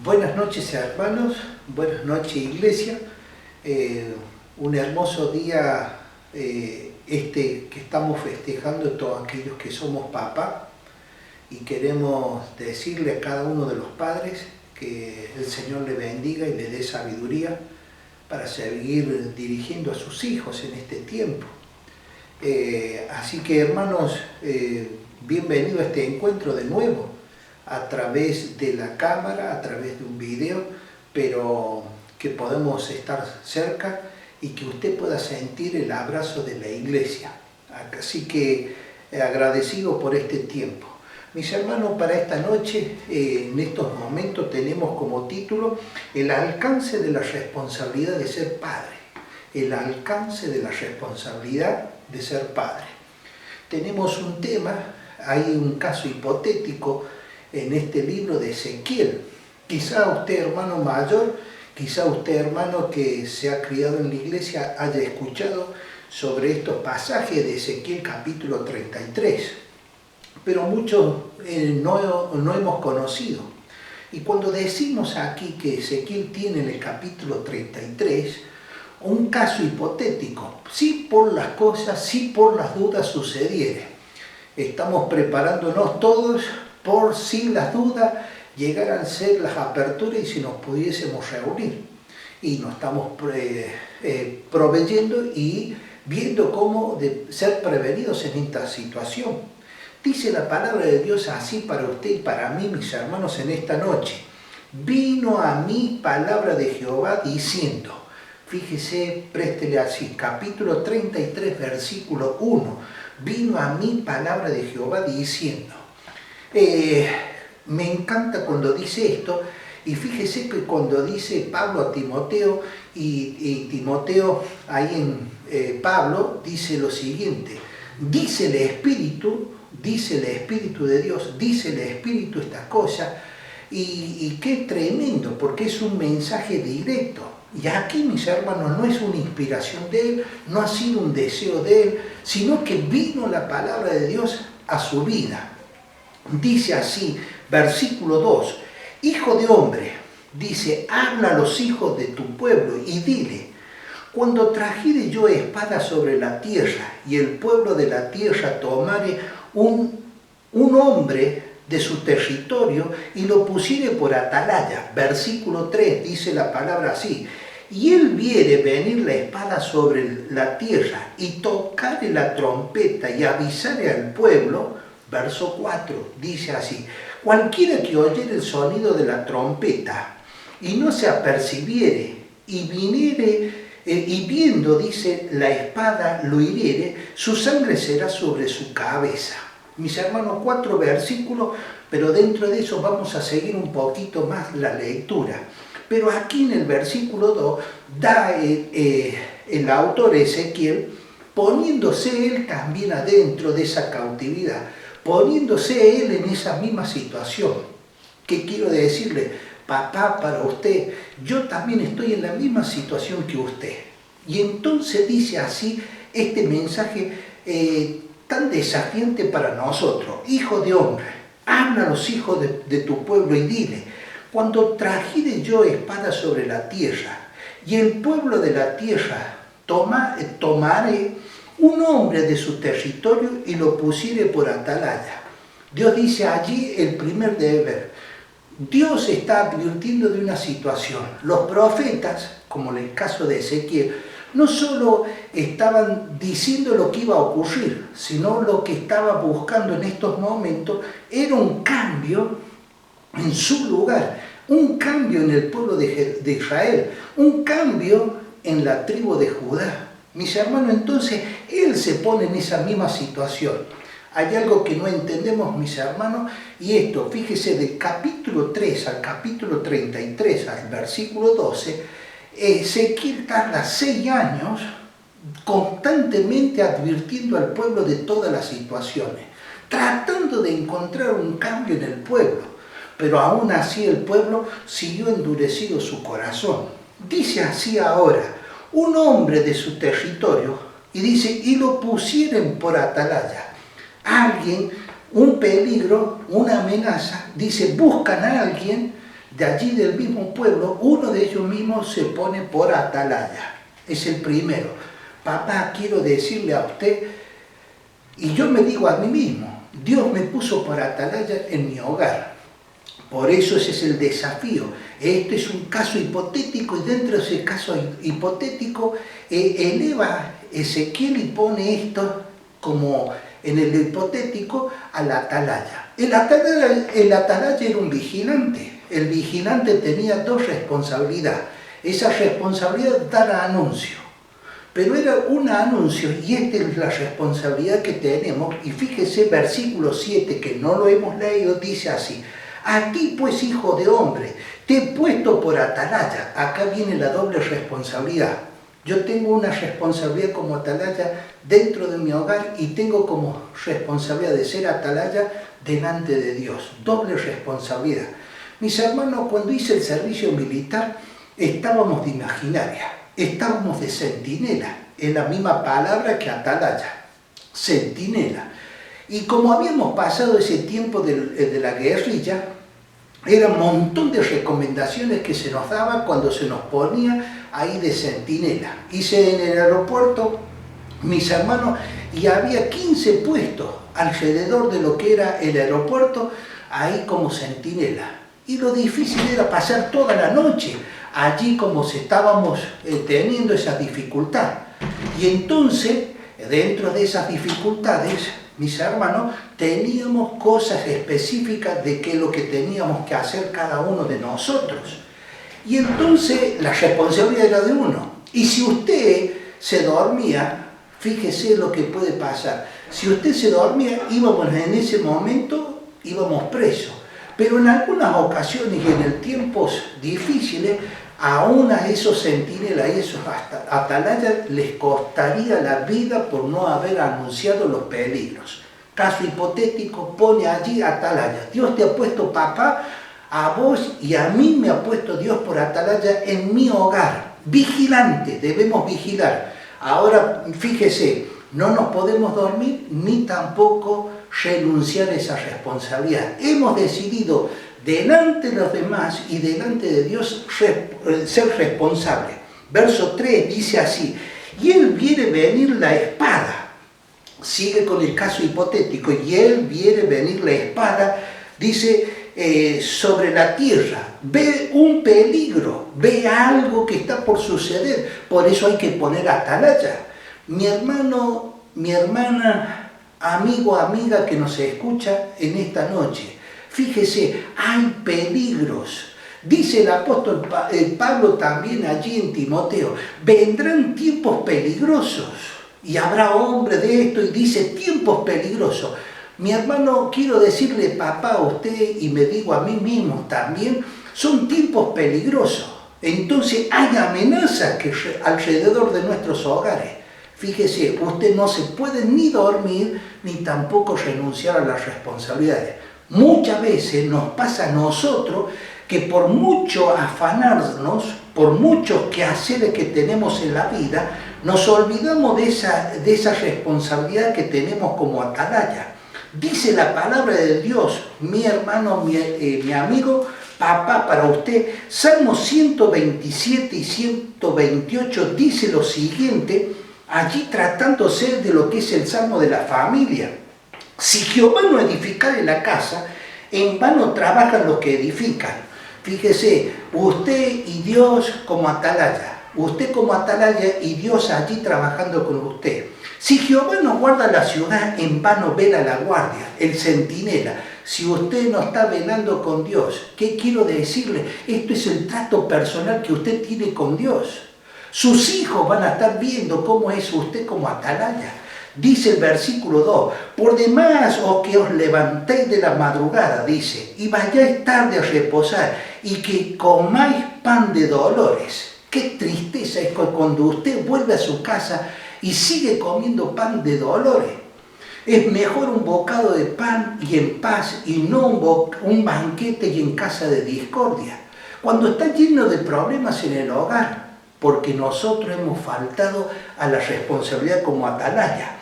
Buenas noches hermanos, buenas noches iglesia. Un hermoso día que estamos festejando todos aquellos que somos papá y queremos decirle a cada uno de los padres que el Señor le bendiga y le dé sabiduría para seguir dirigiendo a sus hijos en este tiempo. Así que hermanos, bienvenido a este encuentro de nuevo, a través de la cámara, a través de un video, pero que podemos estar cerca y que usted pueda sentir el abrazo de la iglesia. Así que agradecido por este tiempo. Mis hermanos, para esta noche, en estos momentos tenemos como título el alcance de la responsabilidad de ser padre. El alcance de la responsabilidad de ser padre. Tenemos un tema, hay un caso hipotético en este libro de Ezequiel. Quizá usted, hermano mayor, quizá usted, hermano que se ha criado en la iglesia, haya escuchado sobre estos pasajes de Ezequiel capítulo 33, pero muchos no hemos conocido. Y cuando decimos aquí que Ezequiel tiene en el capítulo 33 un caso hipotético, si por las cosas, si por las dudas sucediere, estamos preparándonos todos por si las dudas llegaran a ser las aperturas y si nos pudiésemos reunir. Y nos estamos proveyendo y viendo cómo ser prevenidos en esta situación. Dice la palabra de Dios así para usted y para mí, mis hermanos, en esta noche. Vino a mí palabra de Jehová diciendo, fíjese, préstele así, capítulo 33, versículo 1. Vino a mí palabra de Jehová diciendo. Me encanta cuando dice esto, y fíjese que cuando dice Pablo a Timoteo, y Timoteo ahí en Pablo dice lo siguiente, dice el Espíritu de Dios, dice el Espíritu estas cosas, y qué tremendo, porque es un mensaje directo. Y aquí, mis hermanos, no es una inspiración de él, no ha sido un deseo de él, sino que vino la palabra de Dios a su vida. Dice así, versículo 2, Hijo de hombre, dice, habla a los hijos de tu pueblo y dile, cuando trajere yo espada sobre la tierra y el pueblo de la tierra tomare un hombre de su territorio y lo pusiere por atalaya, versículo 3, dice la palabra así, y él viere venir la espada sobre la tierra y tocare la trompeta y avisare al pueblo, verso 4, dice así, cualquiera que oyere el sonido de la trompeta y no se apercibiere y viniere y viendo, dice, la espada lo hiriere, su sangre será sobre su cabeza. Mis hermanos, 4 versículos, pero dentro de eso vamos a seguir un poquito más la lectura. Pero aquí en el versículo 2 da el autor Ezequiel poniéndose él también adentro de esa cautividad, poniéndose él en esa misma situación. ¿Qué quiero decirle? Papá, para usted, yo también estoy en la misma situación que usted. Y entonces dice así este mensaje tan desafiante para nosotros. Hijo de hombre, habla a los hijos de tu pueblo y dile, cuando trajere yo espada sobre la tierra y el pueblo de la tierra tomaré un hombre de su territorio y lo pusiere por atalaya. Dios dice allí el primer deber. Dios está advirtiendo de una situación. Los profetas, como en el caso de Ezequiel, no solo estaban diciendo lo que iba a ocurrir, sino lo que estaba buscando en estos momentos era un cambio en su lugar, un cambio en el pueblo de Israel, un cambio en la tribu de Judá. Mis hermanos, entonces, él se pone en esa misma situación. Hay algo que no entendemos, mis hermanos, y esto, fíjese, del capítulo 3 al capítulo 33, al versículo 12, Ezequiel tarda 6 años constantemente advirtiendo al pueblo de todas las situaciones, tratando de encontrar un cambio en el pueblo, pero aún así el pueblo siguió endurecido su corazón. Dice así ahora, un hombre de su territorio, y dice, y lo pusieren por atalaya. Alguien, un peligro, una amenaza, dice, buscan a alguien de allí del mismo pueblo, uno de ellos mismos se pone por atalaya. Es el primero. Papá, quiero decirle a usted, y yo me digo a mí mismo, Dios me puso por atalaya en mi hogar. Por eso ese es el desafío. Este es un caso hipotético y dentro de ese caso hipotético eleva Ezequiel y pone esto como en el hipotético al atalaya. El atalaya era un vigilante. El vigilante tenía dos responsabilidades. Esa responsabilidad dar anuncio. Pero era un anuncio y esta es la responsabilidad que tenemos. Y fíjese, versículo 7, que no lo hemos leído, dice así: a ti pues, hijo de hombre, te he puesto por atalaya. Acá viene la doble responsabilidad. Yo tengo una responsabilidad como atalaya dentro de mi hogar y tengo como responsabilidad de ser atalaya delante de Dios. Doble responsabilidad. Mis hermanos, cuando hice el servicio militar, estábamos de imaginaria, estábamos de centinela, es la misma palabra que atalaya, centinela. Y como habíamos pasado ese tiempo de la guerrilla, era un montón de recomendaciones que se nos daban cuando se nos ponía ahí de centinela. Hice en el aeropuerto, mis hermanos, y había 15 puestos alrededor de lo que era el aeropuerto, ahí como centinela. Y lo difícil era pasar toda la noche allí como si estábamos teniendo esa dificultad. Y entonces, dentro de esas dificultades, mis hermanos, teníamos cosas específicas de qué es lo que teníamos que hacer cada uno de nosotros. Y entonces la responsabilidad era de uno. Y si usted se dormía, fíjese lo que puede pasar. Si usted se dormía, íbamos en ese momento, íbamos presos. Pero en algunas ocasiones y en tiempos difíciles, aún a esos centinelas y esos atalayas les costaría la vida por no haber anunciado los peligros. Caso hipotético, pone allí atalaya. Dios te ha puesto, papá, a vos y a mí me ha puesto Dios por atalaya en mi hogar. Vigilante, debemos vigilar. Ahora, fíjese, no nos podemos dormir ni tampoco renunciar a esa responsabilidad. Hemos decidido delante de los demás y delante de Dios ser responsable. Verso 3 dice así: y él viene venir la espada. Sigue con el caso hipotético. Y él viene venir la espada, dice, sobre la tierra. Ve un peligro, ve algo que está por suceder. Por eso hay que poner atalaya. Mi hermano, mi hermana, amigo, amiga que nos escucha en esta noche, fíjese, hay peligros. Dice el apóstol Pablo también allí en Timoteo: vendrán tiempos peligrosos y habrá hombre de esto, y dice tiempos peligrosos. Mi hermano, quiero decirle, papá, a usted, y me digo a mí mismo también, son tiempos peligrosos. Entonces hay amenazas que alrededor de nuestros hogares. Fíjese, usted no se puede ni dormir ni tampoco renunciar a las responsabilidades. Muchas veces nos pasa a nosotros que por mucho afanarnos, por muchos quehaceres que tenemos en la vida, nos olvidamos de esa responsabilidad que tenemos como atalaya. Dice la palabra de Dios, mi hermano, mi amigo, papá, para usted, Salmos 127 y 128 dice lo siguiente, allí tratándose de lo que es el Salmo de la familia: si Jehová no edificare la casa, en vano trabajan los que edifican. Fíjese, usted y Dios como atalaya, usted como atalaya y Dios allí trabajando con usted. Si Jehová no guarda la ciudad, en vano vela la guardia, el centinela. Si usted no está velando con Dios, ¿qué quiero decirle? Esto es el trato personal que usted tiene con Dios. Sus hijos van a estar viendo cómo es usted como atalaya. Dice el versículo 2, por demás que os levantéis de la madrugada, dice, y vayáis tarde a reposar, y que comáis pan de dolores. Qué tristeza es cuando usted vuelve a su casa y sigue comiendo pan de dolores. Es mejor un bocado de pan y en paz, y no un banquete y en casa de discordia. Cuando está lleno de problemas en el hogar, porque nosotros hemos faltado a la responsabilidad como atalaya.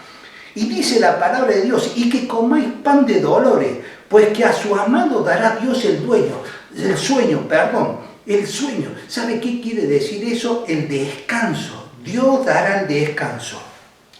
Y dice la palabra de Dios, y que comáis pan de dolores, pues que a su amado dará Dios el dueño. el sueño, perdón, el sueño. ¿Sabe qué quiere decir eso? El descanso. Dios dará el descanso.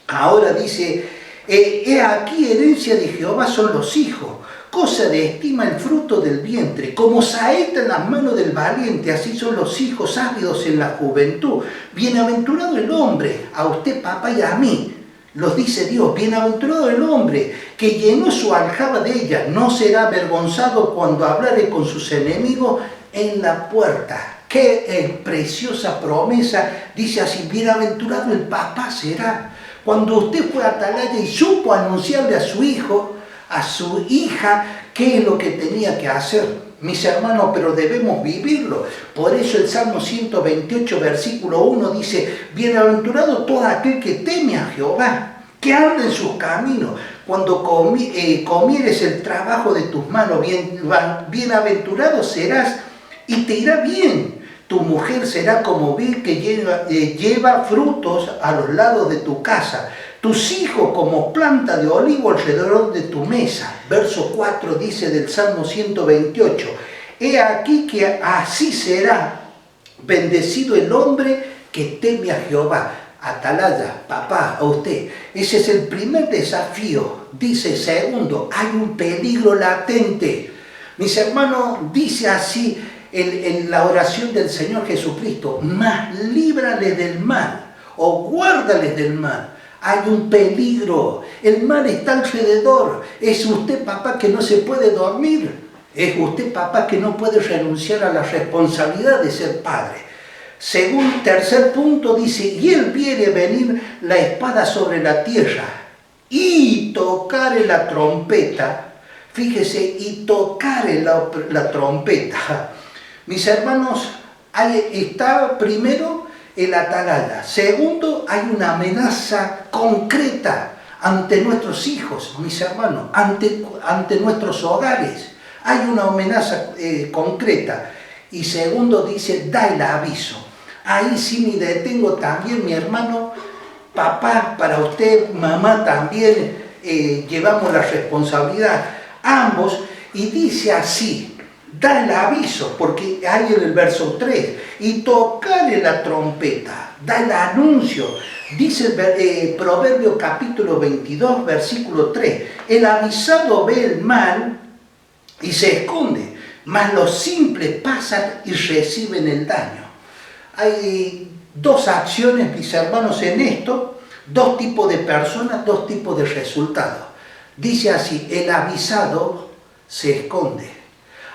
Ahora dice, he aquí herencia de Jehová son los hijos, cosa de estima el fruto del vientre, como saeta en las manos del valiente, así son los hijos ávidos en la juventud. Bienaventurado el hombre, a usted papá y a mí, los dice Dios, bienaventurado el hombre que llenó su aljaba de ella, no será avergonzado cuando hablare con sus enemigos en la puerta. Qué preciosa promesa, dice así, bienaventurado el papá será. Cuando usted fue a atalaya y supo anunciarle a su hijo, a su hija, qué es lo que tenía que hacer. Mis hermanos, pero debemos vivirlo. Por eso el Salmo 128, versículo 1 dice, bienaventurado todo aquel que teme a Jehová, que anda en sus caminos. Cuando comieres el trabajo de tus manos, bienaventurado serás y te irá bien. Tu mujer será como vid que lleva frutos a los lados de tu casa. Tus hijos como planta de olivo alrededor de tu mesa. Verso 4 dice del Salmo 128. He aquí que así será bendecido el hombre que teme a Jehová. Atalaya, papá, a usted. Ese es el primer desafío. Dice segundo, hay un peligro latente. Mis hermanos, dice así en la oración del Señor Jesucristo, mas líbrales del mal o guárdales del mal. Hay un peligro, el mal está alrededor. Es usted, papá, que no se puede dormir. Es usted, papá, que no puede renunciar a la responsabilidad de ser padre. Según tercer punto dice, y él viene venir la espada sobre la tierra y tocare la trompeta. Fíjese, y tocare la trompeta. Mis hermanos, está primero el atalaya. Segundo, hay una amenaza concreta ante nuestros hijos, mis hermanos, ante nuestros hogares. Hay una amenaza concreta. Y segundo, dice, da el aviso. Ahí sí me detengo también, mi hermano, papá, para usted, mamá también, llevamos la responsabilidad, ambos, y dice así, da el aviso, porque hay en el verso 3, y tocarle la trompeta, da el anuncio. Dice el Proverbio capítulo 22, versículo 3, el avisado ve el mal y se esconde, mas los simples pasan y reciben el daño. Hay dos acciones, mis hermanos, en esto, dos tipos de personas, dos tipos de resultados. Dice así, el avisado se esconde.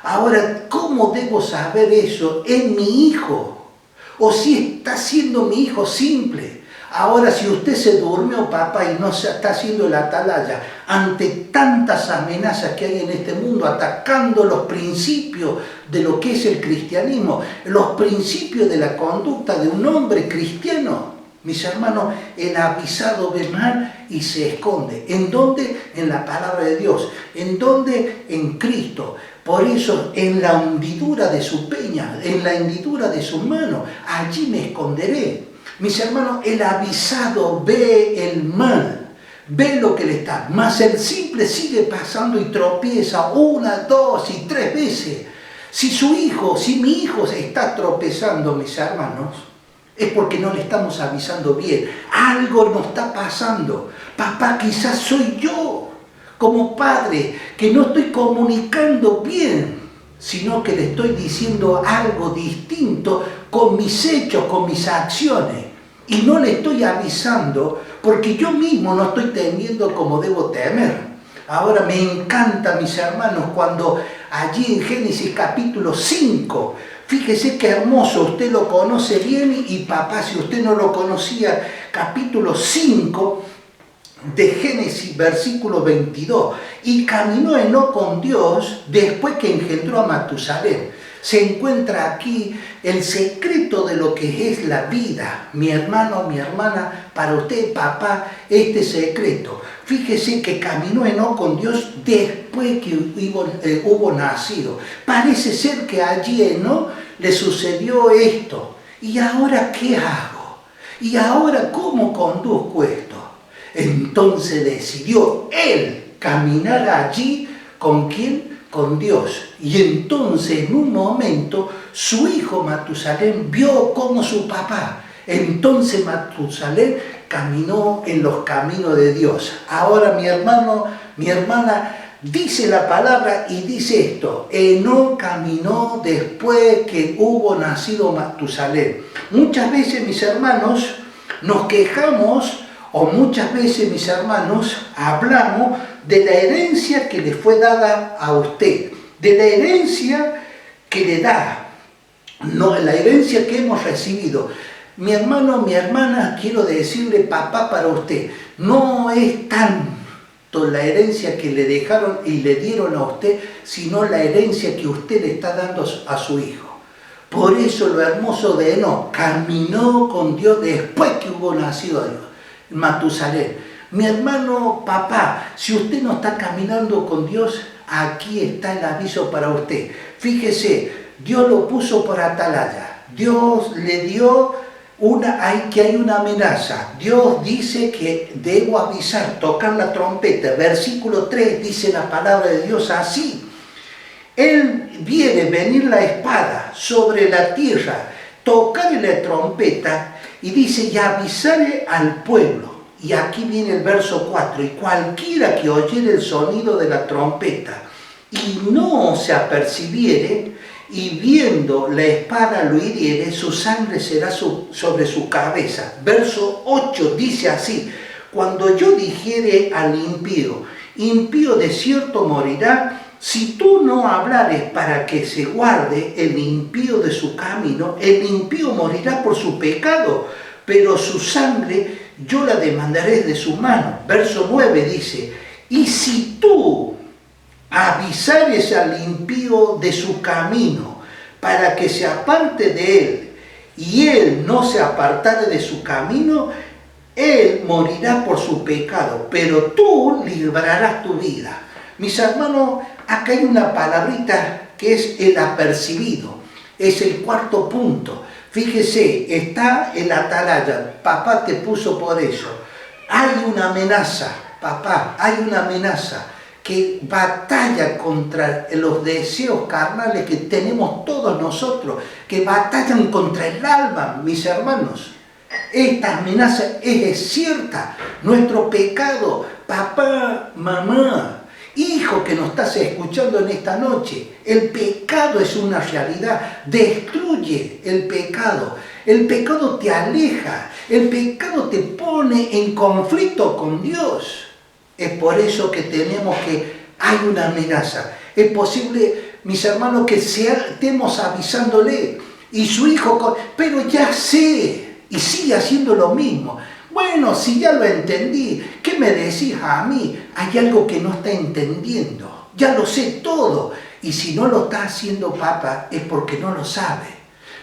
Ahora, ¿cómo debo saber eso en mi hijo? O si está siendo mi hijo simple. Ahora, si usted se durmió, papá, y no se está haciendo el atalaya, ante tantas amenazas que hay en este mundo, atacando los principios de lo que es el cristianismo, los principios de la conducta de un hombre cristiano, mis hermanos, el avisado ve mal y se esconde. ¿En dónde? En la palabra de Dios. ¿En dónde? En Cristo. Por eso, en la hundidura de su peña, en la hendidura de su mano, allí me esconderé. Mis hermanos, el avisado ve el mal, ve lo que le está, mas el simple sigue pasando y tropieza 1, 2 y 3 veces. Si mi hijo se está tropezando, mis hermanos, es porque no le estamos avisando bien. Algo nos está pasando. Papá, quizás soy yo, como padre, que no estoy comunicando bien, sino que le estoy diciendo algo distinto con mis hechos, con mis acciones. Y no le estoy avisando porque yo mismo no estoy temiendo como debo temer. Ahora me encanta, mis hermanos, cuando allí en Génesis capítulo 5, fíjese qué hermoso, usted lo conoce bien y papá, si usted no lo conocía, capítulo 5 de Génesis, versículo 22. Y caminó Enoc con Dios después que engendró a Matusalén. Se encuentra aquí el secreto de lo que es la vida. Mi hermano, mi hermana, para usted, papá, este secreto. Fíjese que caminó Enoc con Dios después que hubo nacido. Parece ser que allí a Enoc le sucedió esto. ¿Y ahora qué hago? ¿Y ahora cómo conduzco esto? Entonces decidió él caminar allí, ¿con quién? con Dios. Y entonces en un momento su hijo Matusalén vio como su papá. Entonces Matusalén caminó en los caminos de Dios. Ahora mi hermano, mi hermana, dice la palabra y dice esto: Enoc caminó después que hubo nacido Matusalén. Muchas veces, mis hermanos, nos quejamos, o muchas veces, mis hermanos, hablamos de la herencia que le fue dada a usted, de la herencia que le da, no, la herencia que hemos recibido. Mi hermano, mi hermana, quiero decirle, papá, para usted, no es tanto la herencia que le dejaron y le dieron a usted, sino la herencia que usted le está dando a su hijo. Por eso lo hermoso de Enoc, caminó con Dios después que hubo nacido Dios, Matusalén. Mi hermano, papá, si usted no está caminando con Dios, aquí está el aviso para usted. Fíjese, Dios lo puso por atalaya. Dios le dio hay una amenaza. Dios dice que debo avisar, tocar la trompeta. Versículo 3 dice la palabra de Dios así: Él viene venir la espada sobre la tierra, tocarle la trompeta, y dice, y avisaré al pueblo. Y aquí viene el verso 4, y cualquiera que oyere el sonido de la trompeta y no se apercibiere, y viendo la espada lo hiriere, su sangre será sobre su cabeza. Verso 8 dice así: cuando yo dijere al impío, impío de cierto morirá, si tú no hablares para que se guarde el impío de su camino, el impío morirá por su pecado, pero su sangre yo la demandaré de su mano. Verso 9 dice: y si tú avisares al impío de su camino para que se aparte de él, y él no se apartare de su camino, él morirá por su pecado, pero tú librarás tu vida. Mis hermanos, acá hay una palabrita que es el apercibido, es el cuarto punto. Fíjese, está el atalaya, papá te puso por eso. Hay una amenaza, papá, hay una amenaza que batalla contra los deseos carnales que tenemos todos nosotros, que batallan contra el alma, mis hermanos. Esta amenaza es cierta. Nuestro pecado, papá, mamá, hijo que nos estás escuchando en esta noche, el pecado es una realidad. Destruye el pecado. El pecado te aleja. El pecado te pone en conflicto con Dios. Es por eso que hay una amenaza. Es posible, mis hermanos, que estemos avisándole y su hijo, pero ya sé, y sigue haciendo lo mismo. Bueno, si ya lo entendí, ¿qué me decís a mí? Hay algo que no está entendiendo. Ya lo sé todo. Y si no lo está haciendo, papá, es porque no lo sabe.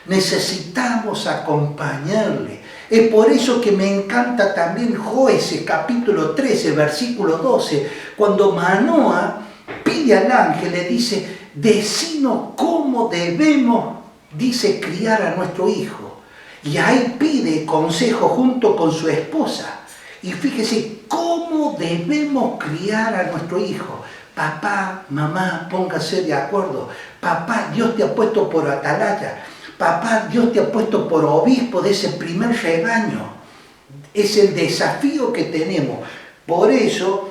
Necesitamos acompañarle. Es por eso que me encanta también Jueces, capítulo 13, versículo 12, cuando Manoah pide al ángel, le dice, decinos cómo debemos, dice, criar a nuestro hijo. Y ahí pide consejo junto con su esposa. Y fíjese cómo debemos criar a nuestro hijo. Papá, mamá, póngase de acuerdo. Papá, Dios te ha puesto por atalaya. Papá, Dios te ha puesto por obispo de ese primer rebaño. Es el desafío que tenemos. Por eso,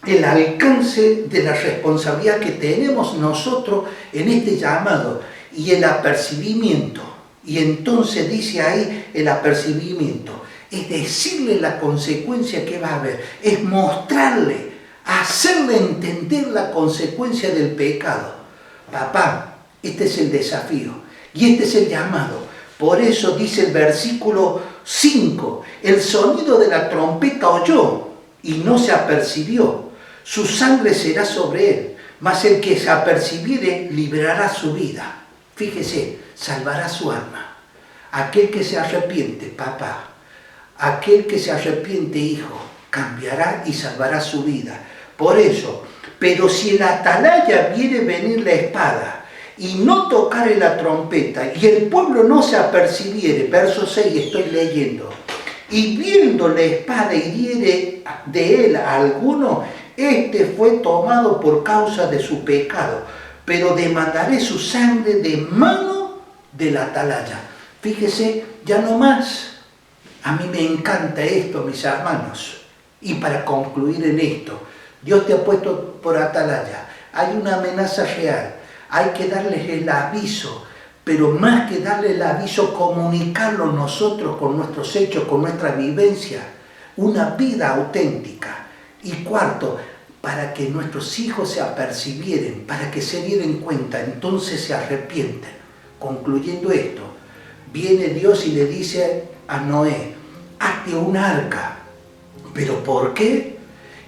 el alcance de la responsabilidad que tenemos nosotros en este llamado y el apercibimiento. Y entonces dice ahí el apercibimiento. Es decirle la consecuencia que va a haber. Es mostrarle, hacerle entender la consecuencia del pecado. Papá, este es el desafío. Y este es el llamado. Por eso dice el versículo 5, el sonido de la trompeta oyó y no se apercibió. Su sangre será sobre él, mas el que se apercibiere librará su vida. Fíjese, salvará su alma. Aquel que se arrepiente, papá, aquel que se arrepiente, hijo, cambiará y salvará su vida. Por eso, pero si en la atalaya viene venir la espada, y no tocare la trompeta, y el pueblo no se apercibiere, verso 6 estoy leyendo, y viendo la espada hiriere de él a alguno, Este fue tomado por causa de su pecado, pero demandaré su sangre de mano de la atalaya. Fíjese, ya no más. A mí me encanta esto, mis hermanos. Y para concluir en esto, Dios te ha puesto por atalaya. Hay una amenaza real. Hay que darles el aviso, pero más que darle el aviso, comunicarlo nosotros con nuestros hechos, con nuestra vivencia. Una vida auténtica. Y cuarto, para que nuestros hijos se apercibieren, para que se dieran cuenta, entonces se arrepienten. Concluyendo esto, viene Dios y le dice a Noé, hazte un arca. ¿Pero por qué?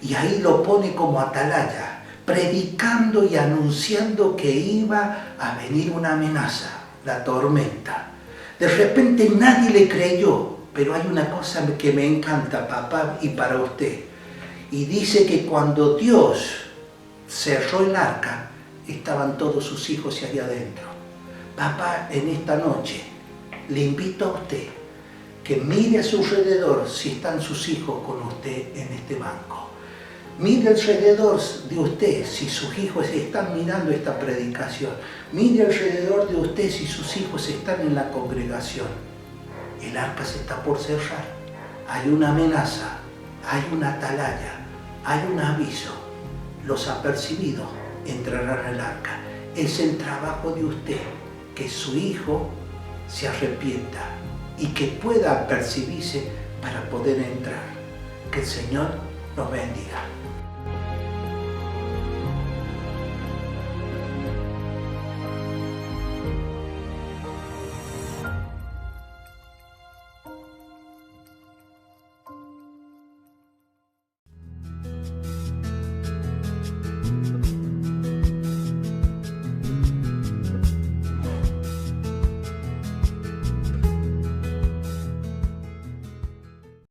Y ahí lo pone como atalaya, predicando y anunciando que iba a venir una amenaza, la tormenta. De repente nadie le creyó, pero hay una cosa que me encanta, papá, y para usted. Y dice que cuando Dios cerró el arca, estaban todos sus hijos allá adentro. Papá, en esta noche le invito a usted que mire a su alrededor si están sus hijos con usted en este banco. Mire alrededor de usted si sus hijos están mirando esta predicación. Mire alrededor de usted si sus hijos están en la congregación. El arca se está por cerrar. Hay una amenaza, hay una atalaya, hay un aviso. Los apercibidos entrarán al arca. Es el trabajo de usted que su hijo se arrepienta y que pueda percibirse para poder entrar. Que el Señor nos bendiga.